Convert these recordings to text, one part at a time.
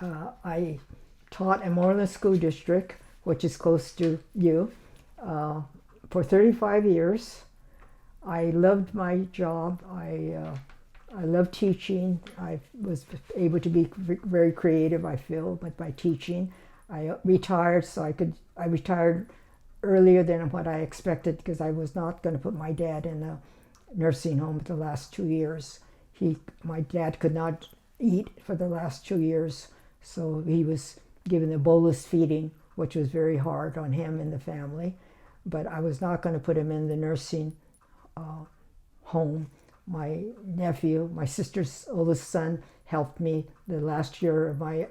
I taught in Moreland School District, which is close to you, for 35 years. I loved my job. I love teaching. I was able to be very creative, I feel, with my teaching. I retired, I retired earlier than what I expected because I was not going to put my dad in a nursing home for the last 2 years. My dad could not eat for the last 2 years, so he was given a bolus feeding, which was very hard on him and the family. But I was not going to put him in the nursing home. My nephew, my sister's oldest son, helped me the last year of my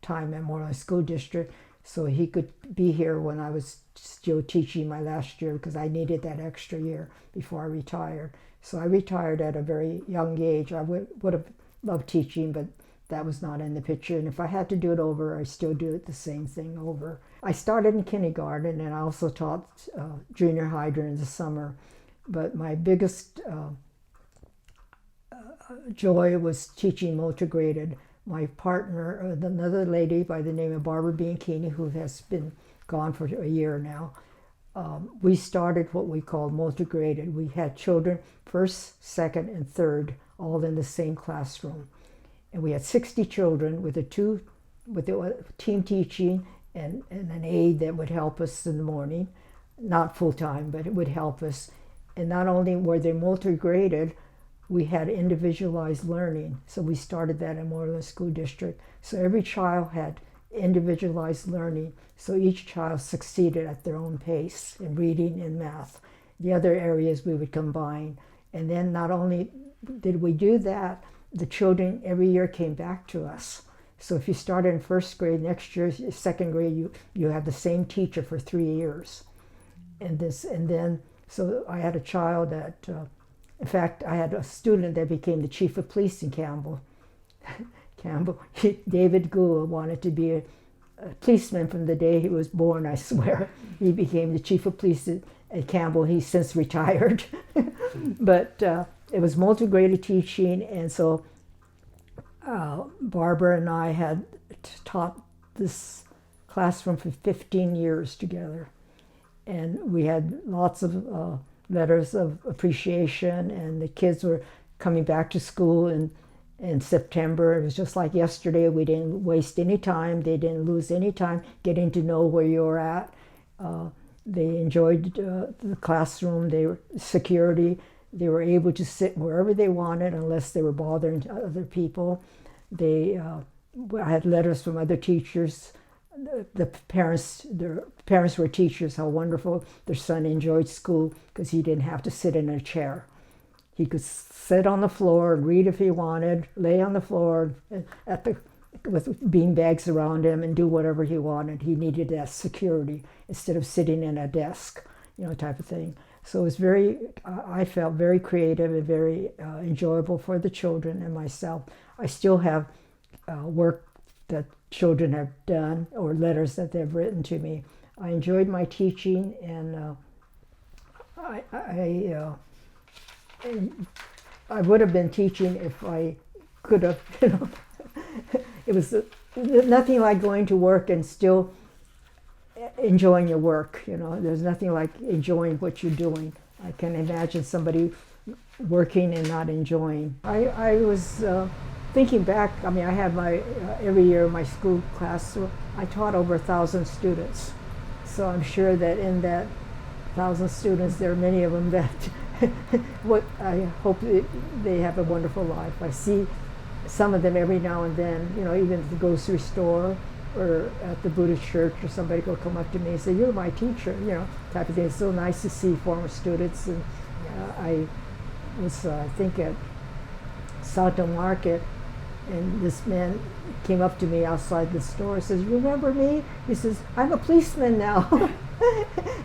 time at Moreland School District, so he could be here when I was still teaching my last year because I needed that extra year before I retired. So I retired at a very young age. I would have loved teaching, but that was not in the picture. And if I had to do it over, I still do it the same thing over. I started in kindergarten, and I also taught junior high during the summer. But my biggest joy was teaching multigraded. My partner, another lady by the name of Barbara Bianchini, who has been gone for a year now, we started what we called multigraded. We had children first, second, and third all in the same classroom. And we had 60 children with the team teaching and an aide that would help us in the morning. Not full-time, but it would help us. And not only were they multi-graded, we had individualized learning. So we started that in Moreland School District. So every child had individualized learning. So each child succeeded at their own pace in reading and math. The other areas we would combine. And then not only did we do that, the children every year came back to us. So if you started in first grade, next year, second grade, you have the same teacher for 3 years. So I had a child that, in fact, I had a student that became the chief of police in Campbell. David Gould wanted to be a policeman from the day he was born, I swear. He became the chief of police at Campbell. He's since retired. But it was multi-graded teaching, and so Barbara and I had taught this classroom for 15 years together. And we had lots of letters of appreciation, and the kids were coming back to school in September. It was just like yesterday. We didn't waste any time. They didn't lose any time getting to know where you were at. They enjoyed the classroom. They were security. They were able to sit wherever they wanted unless they were bothering other people. I had letters from other teachers. Their parents were teachers, how wonderful their son enjoyed school because he didn't have to sit in a chair. He could sit on the floor and read if he wanted, lay on the floor with bean bags around him and do whatever he wanted. He needed that security instead of sitting in a desk, type of thing. So it was I felt very creative and very enjoyable for the children and myself. I still have work that children have done or letters that they've written to me. I enjoyed my teaching, and I would have been teaching if I could have. It was nothing like going to work and still enjoying your work. There's nothing like enjoying what you're doing. I can imagine somebody working and not enjoying. I was thinking back. I had every year my school class. So I taught over 1,000 students. So I'm sure that in that 1,000 students, there are many of them that I hope they have a wonderful life. I see some of them every now and then, even at the grocery store or at the Buddhist church, or somebody will come up to me and say, "You're my teacher," type of thing. It's so nice to see former students. And I was, I think, at Santo Market, and this man came up to me outside the store and says, "Remember me?" He says, "I'm a policeman now."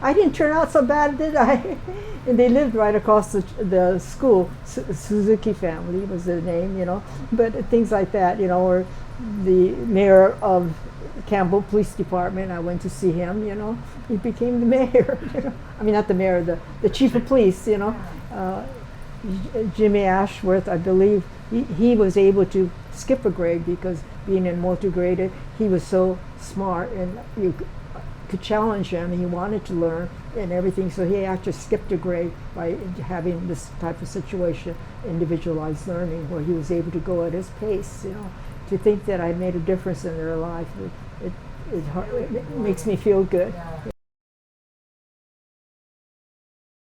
I didn't turn out so bad, did I? And they lived right across the school. Suzuki family was their name, But things like that, or the mayor of Campbell Police Department, I went to see him, He became the mayor, not the mayor, the chief of police, Jimmy Ashworth, I believe, he was able to skip a grade because being in multigraded, he was so smart and you could challenge him. He wanted to learn and everything, so he actually skipped a grade by having this type of situation, individualized learning, where he was able to go at his pace. To think that I made a difference in their life, it makes me feel good. Yeah.